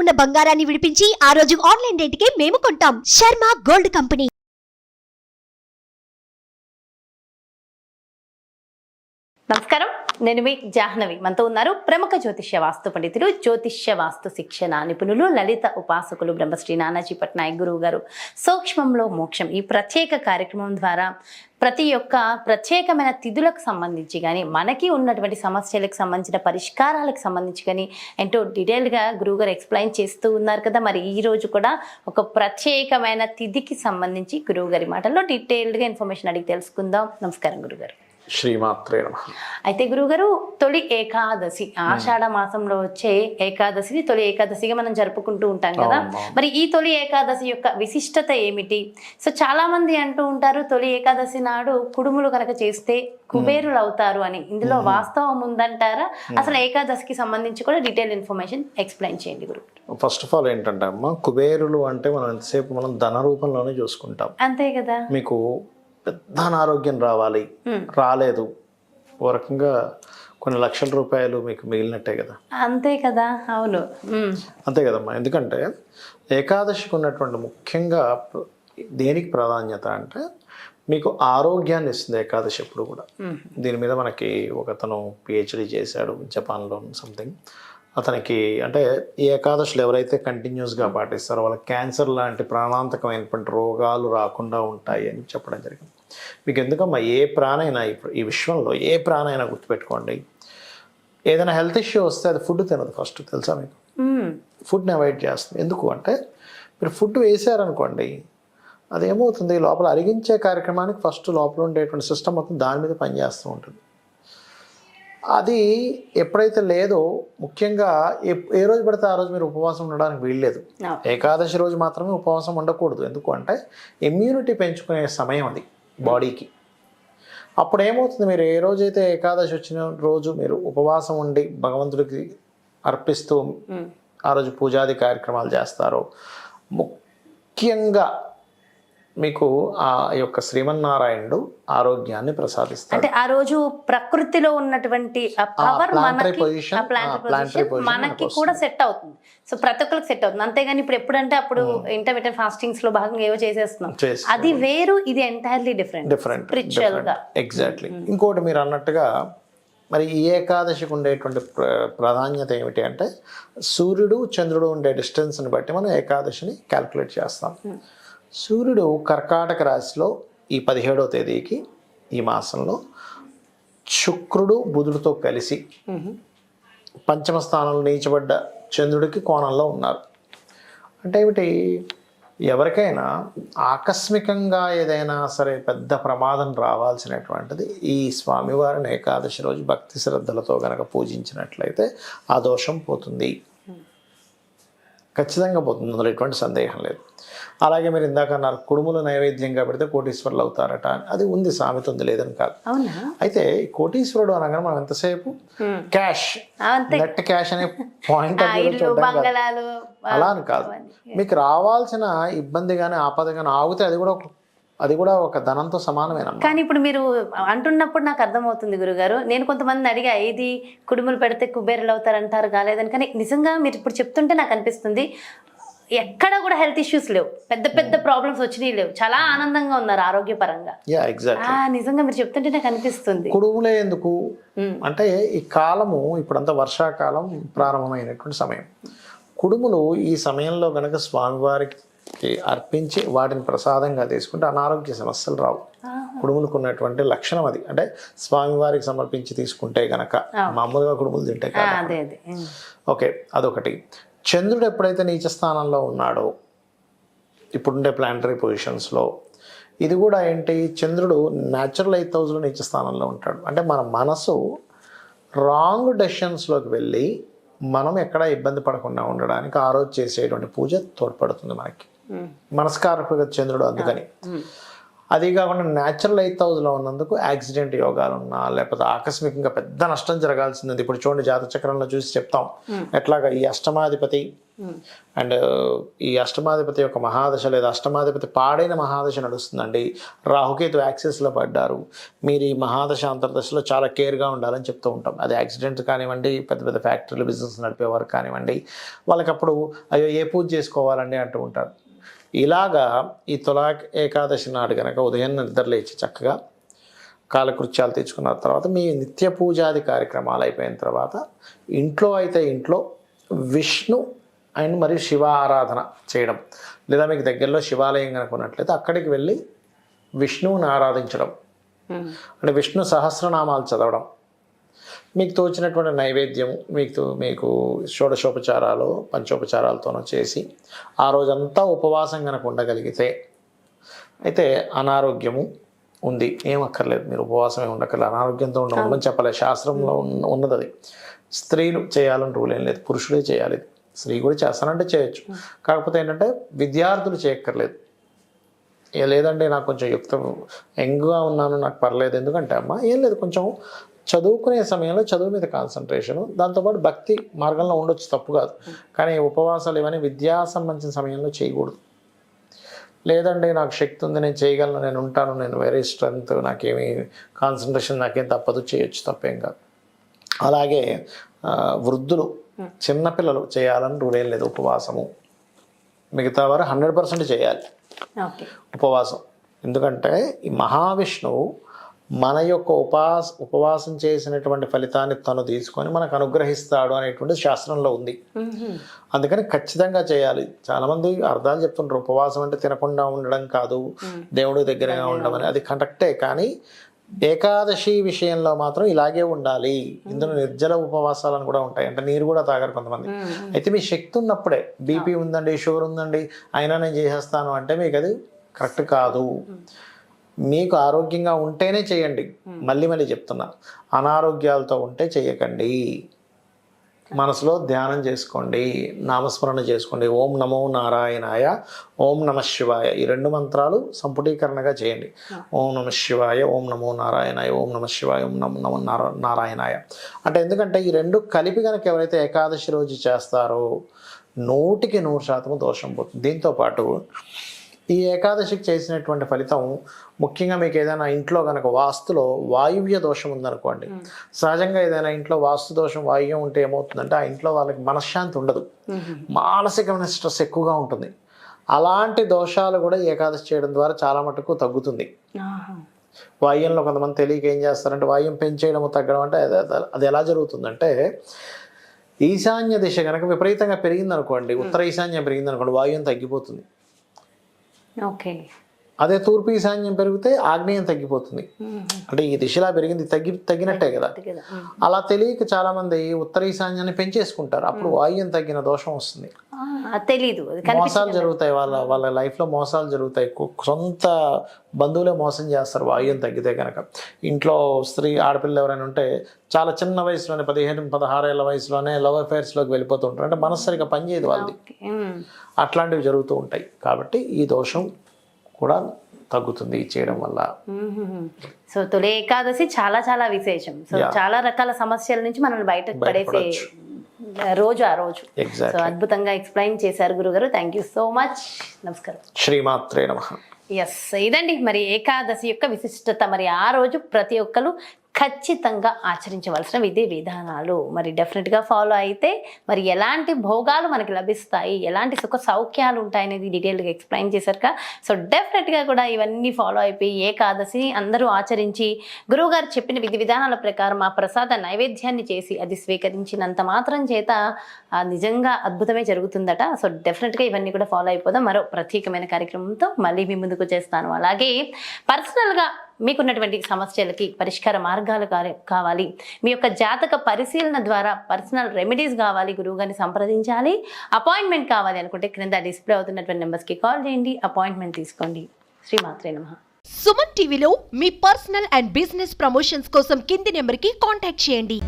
ఉన్న బంగారాన్ని విడిపించి ఆ రోజు ఆన్లైన్ రేటుకే మేము కొంటాం. Sharma gold company. నమస్కారం, నేను మీ జాహ్నవి. మనతో ఉన్నారు ప్రముఖ జ్యోతిష్య వాస్తు పండితులు, జ్యోతిష్య వాస్తు శిక్షణ నిపుణులు, లలిత ఉపాసకులు బ్రహ్మశ్రీ నానాజీ పట్నాయక్ గురువు గారు. సూక్ష్మంలో మోక్షం ఈ ప్రత్యేక కార్యక్రమం ద్వారా ప్రతి ఒక్క ప్రత్యేకమైన తిథులకు సంబంధించి కానీ, మనకి ఉన్నటువంటి సమస్యలకు సంబంధించిన పరిష్కారాలకు సంబంధించి కానీ ఎంతో డీటెయిల్గా గురువుగారు ఎక్స్ప్లెయిన్ చేస్తూ ఉన్నారు కదా. మరి ఈ రోజు కూడా ఒక ప్రత్యేకమైన తిథికి సంబంధించి గురువుగారి మాటల్లో డీటెయిల్డ్గా ఇన్ఫర్మేషన్ అడిగి తెలుసుకుందాం. నమస్కారం గురుగారు. శ్రీమాత్రే నమః. అయితే గురువుగారు, తొలి ఏకాదశి ఆషాఢ మాసంలో వచ్చే ఏకాదశిని తొలి ఏకాదశిగా మనం జరుపుకుంటూ ఉంటాం కదా. మరి ఈ తొలి ఏకాదశి యొక్క విశిష్టత ఏమిటి? సో చాలా మంది అంటూ ఉంటారు, తొలి ఏకాదశి నాడు కుడుములు కనుక చేస్తే కుబేరులు అవుతారు అని. ఇందులో వాస్తవం ఉందంటారా? అసలు ఏకాదశికి సంబంధించి కూడా డీటెయిల్ ఇన్ఫర్మేషన్ ఎక్స్ప్లెయిన్ చేయండి గురు. ఫస్ట్ ఆఫ్ ఆల్ ఏంటంటే అమ్మ, కుబేరులు అంటే మనం ఎంతసేపు మనం ధన రూపంలోనే చూసుకుంటాం. అంతే కదా. మీకు పెద్ద అనారోగ్యం రావాలి, రాలేదు, ఓ రకంగా కొన్ని లక్షల రూపాయలు మీకు మిగిలినట్టే కదా. అంతే కదా. అవును, అంతే కదమ్మా. ఎందుకంటే ఏకాదశికి ఉన్నటువంటి ముఖ్యంగా దేనికి ప్రాధాన్యత అంటే మీకు ఆరోగ్యాన్ని ఇస్తుంది ఏకాదశి ఎప్పుడు కూడా. దీని మీద మనకి ఒకతను పిహెచ్డి చేశాడు జపాన్లో సంథింగ్. అతనికి అంటే ఈ ఏకాదశులు ఎవరైతే కంటిన్యూస్గా పాటిస్తారో వాళ్ళకి క్యాన్సర్ లాంటి ప్రాణాంతకమైనటువంటి రోగాలు రాకుండా ఉంటాయి అని చెప్పడం జరిగింది. మీకు ఎందుకమ్మా, ఏ ప్రాణైనా ఈ విశ్వంలో ఏ ప్రాణైనా గుర్తుపెట్టుకోండి, ఏదైనా హెల్త్ ఇష్యూ వస్తే అది ఫుడ్ తినదు ఫస్ట్, తెలుసా మీకు? ఫుడ్ని అవాయిడ్ చేస్తుంది. ఎందుకు అంటే మీరు ఫుడ్ వేసారనుకోండి, అదేమవుతుంది, లోపల అరిగించే కార్యక్రమానికి ఫస్ట్ లోపల ఉండేటువంటి సిస్టమ్ మొత్తం దాని మీద పనిచేస్తూ ఉంటుంది. అది ఎప్పుడైతే లేదో, ముఖ్యంగా ఏ రోజు పడితే ఆ రోజు మీరు ఉపవాసం ఉండడానికి వీల్లేదు. ఏకాదశి రోజు మాత్రమే ఉపవాసం ఉండకూడదు. ఎందుకు అంటే ఇమ్యూనిటీ పెంచుకునే సమయం అది బాడీకి. అప్పుడు ఏమవుతుంది, మీరు ఏ రోజైతే ఏకాదశి వచ్చిన రోజు మీరు ఉపవాసం ఉండి భగవంతుడికి అర్పిస్తూ ఆ రోజు పూజాది కార్యక్రమాలు చేస్తారో, ముఖ్యంగా మీకు ఆ యొక్క శ్రీమన్నారాయణుడు ఆరోగ్యాన్ని ప్రసాదిస్తాడు. అంటే ఆ రోజు ప్రకృతిలో ఉన్నటువంటి పవర్ మనకి కూడా సెట్ అవుతుంది. సో ప్రతి ఒక్కరికి సెట్ అవుతుంది. అంతేగాని ఇప్పుడు ఎప్పుడంటే అప్పుడు ఇంటర్మీడియట్ ఫాస్టింగ్స్ లో భాగంగా ఏవో చేసేస్తున్నాం, అది వేరు, ఇది ఎంటైర్లీ డిఫరెంట్ స్పిరిచువల్ గా. ఎగ్జాక్ట్లీ. ఇంకోటి మీరు అన్నట్టుగా మరి ఈ ఏకాదశికి ఉండేటువంటి ప్రాధాన్యత ఏమిటి అంటే, సూర్యుడు చంద్రుడు ఉండే డిస్టెన్స్ని బట్టి మనం ఏకాదశిని క్యాల్కులేట్ చేస్తాం. సూర్యుడు కర్కాటక రాశిలో ఈ 17వ తేదీకి ఈ మాసంలో శుక్రుడు బుధుడితో కలిసి పంచమ స్థానంలో నీచబడ్డ చంద్రుడికి కోణంలో ఉన్నారు. అంటే ఏమిటి, ఎవరికైనా ఆకస్మికంగా ఏదైనా సరే పెద్ద ప్రమాదం రావాల్సినటువంటిది ఈ స్వామివారిని ఏకాదశి రోజు భక్తి శ్రద్ధలతో కనుక పూజించినట్లయితే ఆ దోషం పోతుంది, ఖచ్చితంగా పోతుంది, అందులో ఎటువంటి సందేహం లేదు. అలాగే మీరు ఇందాక అన్నారు, కుడుములు నైవేద్యంగా పెడితే కోటీశ్వరులు అవుతారట, అది ఉంది, సామెత ఉంది, లేదని కాదు. అయితే కోటీశ్వరుడు అనగా మనం ఎంతసేపు క్యాష్, నెట్ క్యాష్ అనే పాయింట్ అలా అని కాదు. మీకు రావాల్సిన ఇబ్బంది కానీ ఆపద కానీ ఆగితే అది కూడా ఒక ధనంతో సమానమేనా? కానీ ఇప్పుడు మీరు అంటున్నప్పుడు నాకు అర్థమవుతుంది గురుగారు. నేను కొంతమందిని అడిగా, ఇది కుడుములు పెడితే కుబేరులు అవుతారంటారు కాలేదని. కానీ నిజంగా మీరు ఇప్పుడు చెప్తుంటే నాకు అనిపిస్తుంది, ఎక్కడ కూడా హెల్త్ ఇష్యూస్ లేవు, పెద్ద పెద్ద ప్రాబ్లమ్స్ వచ్చినాయి లేవు, చాలా ఆనందంగా ఉన్నారు ఆరోగ్యపరంగా. నిజంగా మీరు చెప్తుంటే నాకు అనిపిస్తుంది. కుడుములే ఎందుకు అంటే, ఈ కాలము ఇప్పుడంతా వర్షాకాలం ప్రారంభమైనటువంటి సమయం. కుడుములు ఈ సమయంలో గనక స్వామివారికి అర్పించి వాటిని ప్రసాదంగా తీసుకుంటే అనారోగ్య సమస్యలు రావు. కుడుములకు ఉన్నటువంటి లక్షణం అది. అంటే స్వామివారికి సమర్పించి తీసుకుంటే గనక, మామూలుగా కుడుములు తింటే కాదు. ఓకే, అదొకటి. చంద్రుడు ఎప్పుడైతే నీచ స్థానంలో ఉన్నాడో ఇప్పుడుండే ప్లానటరీ పొజిషన్స్లో, ఇది కూడా ఏంటి, చంద్రుడు న్యాచురల్ 8th హౌస్లో నీచ స్థానంలో ఉంటాడు. అంటే మన మనసు రాంగ్ డెసిషన్స్లోకి వెళ్ళి మనం ఎక్కడ ఇబ్బంది పడకుండా ఉండడానికి ఆ రోజు చేసేటువంటి పూజ తోడ్పడుతుంది మనకి. మనస్కారకుడు చంద్రుడు, అందుకని అది కాకుండా న్యాచురల్ 8th హౌస్లో ఉన్నందుకు యాక్సిడెంట్ యోగాలు ఉన్నా లేకపోతే ఆకస్మికంగా పెద్ద నష్టం జరగాల్సింది. ఇప్పుడు చూడండి జాతక చక్రంలో చూసి చెప్తాం ఎట్లాగా ఈ అష్టమాధిపతి అండ్ ఈ అష్టమాధిపతి యొక్క మహాదశ లేదా అష్టమాధిపతి పాడైన మహాదశ నడుస్తుందండి. రాహుకేతు యాక్సెస్లో పడ్డారు. మీరు ఈ మహాదశ అంతర్దశలో చాలా కేర్గా ఉండాలని చెప్తూ ఉంటాం. అది యాక్సిడెంట్ కానివ్వండి, పెద్ద పెద్ద ఫ్యాక్టరీలు బిజినెస్ నడిపేవారు కానివ్వండి, వాళ్ళకప్పుడు అయ్యో ఏ పూజ చేసుకోవాలండి అంటూ ఉంటారు. ఇలాగా ఈ తులా ఏకాదశి నాడు కనుక ఉదయం నిద్రలేచి చక్కగా కాలకృత్యాలు తెచ్చుకున్న తర్వాత మీ నిత్య పూజాది కార్యక్రమాలు అయిపోయిన తర్వాత ఇంట్లో అయితే ఇంట్లో విష్ణు అండ్ మరియు శివ ఆరాధన చేయడం, లేదా మీకు దగ్గరలో శివాలయం కనుక ఉన్నట్లయితే అక్కడికి వెళ్ళి విష్ణువుని ఆరాధించడం, అంటే విష్ణు సహస్రనామాలు చదవడం, మీకు తోచినటువంటి నైవేద్యం మీకు షోడశోపచారాలు పంచోపచారాలతోనూ చేసి ఆ రోజంతా ఉపవాసం కనుక ఉండగలిగితే అయితే అనారోగ్యము ఉంది ఏం అక్కర్లేదు, మీరు ఉపవాసమే ఉండక్కర్లేదు, అనారోగ్యంతో ఉండమని చెప్పలేదు. శాస్త్రంలో ఉన్నది అది. స్త్రీలు చేయాలని రూల్ ఏం లేదు, పురుషులే చేయాలి. స్త్రీ కూడా చేస్తానంటే చేయొచ్చు, కాకపోతే ఏంటంటే విద్యార్థులు చేయక్కర్లేదు. లేదంటే నాకు కొంచెం యంగ్గా ఉన్నాను నాకు పర్లేదు, ఎందుకంటే అమ్మ ఏం లేదు, కొంచెం చదువుకునే సమయంలో చదువు మీద కాన్సన్ట్రేషను, దాంతోపాటు భక్తి మార్గంలో ఉండొచ్చు, తప్పు కాదు. కానీ ఉపవాసాలు ఇవన్నీ విద్యా సంబంధించిన సమయంలో చేయకూడదు. లేదండి నాకు శక్తి ఉంది, నేను చేయగలను, నేను ఉంటాను, నేను వెరీ స్ట్రెంగ్త్, నాకేమీ కాన్సన్ట్రేషన్ నాకేం తప్పదు, చేయొచ్చు, తప్పేం కాదు. అలాగే వృద్ధులు చిన్నపిల్లలు చేయాలని రూల్ ఏం లేదు ఉపవాసము. మిగతా వారు 100% చేయాలి ఉపవాసం. ఎందుకంటే ఈ మహావిష్ణువు మన యొక్క ఉపవాసం చేసినటువంటి ఫలితాన్ని తను తీసుకొని మనకు అనుగ్రహిస్తాడు అనేటువంటి శాస్త్రంలో ఉంది. అందుకని ఖచ్చితంగా చేయాలి. చాలామంది అర్థాలు చెప్తుంటారు, ఉపవాసం అంటే తినకుండా ఉండడం కాదు, దేవుడి దగ్గరగా ఉండడం అని. అది కరెక్టే, కానీ ఏకాదశి విషయంలో మాత్రం ఇలాగే ఉండాలి. ఇందులో నిర్జల ఉపవాసాలను కూడా ఉంటాయి, అంటే నీరు కూడా తాగరు కొంతమంది. అయితే మీ శక్తి ఉన్నప్పుడే, బీపీ ఉందండి, షుగర్ ఉందండి, అయినా నేను చేసేస్తాను అంటే మీకు అది కరెక్ట్ కాదు. మీకు ఆరోగ్యంగా ఉంటేనే చేయండి. మళ్ళీ చెప్తున్నా, అనారోగ్యాలతో ఉంటే చేయకండి. మనసులో ధ్యానం చేసుకోండి, నామస్మరణ చేసుకోండి. ఓం నమో నారాయణాయ, ఓం నమ శివాయ, ఈ 2 మంత్రాలు సంపుటీకరణగా చేయండి. ఓం నమ శివాయ, ఓం నమో నారాయణాయ, ఓం నమ శివాయ, ఓం నమో నారాయణాయ. అంటే ఎందుకంటే ఈ 2 కలిపి కనుక ఎవరైతే ఏకాదశి రోజు చేస్తారో 100% దోషం పోతుంది. దీంతోపాటు ఈ ఏకాదశికి చేసినటువంటి ఫలితం ముఖ్యంగా మీకు ఏదైనా ఇంట్లో కనుక వాస్తులో వాయువ్య దోషం ఉందనుకోండి, సహజంగా ఏదైనా ఇంట్లో వాస్తు దోషం వాయువ్యం ఉంటే ఏమవుతుందంటే ఆ ఇంట్లో వాళ్ళకి మనశ్శాంతి ఉండదు, మానసికమైన స్ట్రెస్ ఎక్కువగా ఉంటుంది. అలాంటి దోషాలు కూడా ఏకాదశి చేయడం ద్వారా చాలా మటుకు తగ్గుతుంది. వాయువ్యంలో కొంతమంది తెలియక ఏం చేస్తారంటే వాయువ్యం పెంచేయడం తగ్గడం అంటే అది ఎలా జరుగుతుందంటే, ఈశాన్య దిశ కనుక విపరీతంగా పెరిగిందనుకోండి, ఉత్తర ఈశాన్యం పెరిగిందనుకోండి, వాయువ్యం తగ్గిపోతుంది. ఓకే. అదే తూర్పు ఈశాన్యం పెరిగితే ఆగ్నేయం తగ్గిపోతుంది. అంటే ఈ దిశలా పెరిగింది తగ్గినట్టే కదా. అలా తెలియక చాలా మంది ఉత్తర ఈశాన్యాన్ని పెంచేసుకుంటారు, అప్పుడు వాయువ్యం తగ్గిన దోషం వస్తుంది. తెలీదు, మోసాలు జరుగుతాయి, వాళ్ళ లైఫ్లో మోసాలు జరుగుతాయి. సొంత బంధువులే మోసం చేస్తారు వాయువ్యం తగ్గితే కనుక. ఇంట్లో ఆడపిల్లలు ఎవరైనా ఉంటే చాలా చిన్న వయసులోనే 15-16 ఏళ్ళ వయసులోనే లవ్ అఫైర్స్లోకి వెళ్ళిపోతుంటారు, అంటే మనసు సరిగా పనిచేయదు వాళ్ళది. అట్లాంటివి జరుగుతూ ఉంటాయి. కాబట్టి ఈ దోషం కూడా తగ్గుతుంది చేయడం వల్ల. సో తొలి ఏకాదశి చాలా చాలా విశేషం. సో చాలా రకాల సమస్యల నుంచి మనల్ని బయటకు పడేసే రోజు ఆ రోజు. సో అద్భుతంగా ఎక్స్ప్లెయిన్ చేశారు గురుగారు. Thank you so much. నమస్కారం. శ్రీమాత్రే నమః. ఎస్, ఇదండి మరి ఏకాదశి యొక్క విశిష్టత. మరి ఆ రోజు ప్రతి ఒక్కరు ఖచ్చితంగా ఆచరించవలసిన విధి విధానాలు మరి డెఫినెట్గా ఫాలో అయితే మరి ఎలాంటి భోగాలు మనకి లభిస్తాయి, ఎలాంటి సుఖ సౌఖ్యాలు ఉంటాయనేది డీటెయిల్గా ఎక్స్ప్లెయిన్ చేశారు. సో డెఫినెట్గా కూడా ఇవన్నీ ఫాలో అయిపోయి ఏకాదశిని అందరూ ఆచరించి గురువుగారు చెప్పిన విధి విధానాల ప్రకారం ఆ ప్రసాద నైవేద్యాన్ని చేసి అది స్వీకరించినంత మాత్రం చేత నిజంగా అద్భుతమే జరుగుతుందట. సో డెఫినెట్గా ఇవన్నీ కూడా ఫాలో అయిపోదాం. మరో ప్రత్యేకమైన కార్యక్రమంతో మళ్ళీ మీ ముందుకు చేస్తాను. అలాగే పర్సనల్గా మీకున్నటువంటి సమస్యలకి పరిష్కార మార్గాలు కావాలి, మీ యొక్క జాతక పరిశీలన ద్వారా పర్సనల్ రెమెడీస్ కావాలి, గురువుగారిని సంప్రదించాలి, అపాయింట్మెంట్ కావాలి అనుకుంటే క్రింద డిస్ప్లే అవుతున్నటువంటి నెంబర్స్కి కాల్ చేయండి, అపాయింట్మెంట్ తీసుకోండి. శ్రీమాత్రే నమః. సుమన్ టీవీలో మీ పర్సనల్ అండ్ బిజినెస్ ప్రమోషన్స్ కోసం కింది నెంబర్కి కాంటాక్ట్ చేయండి.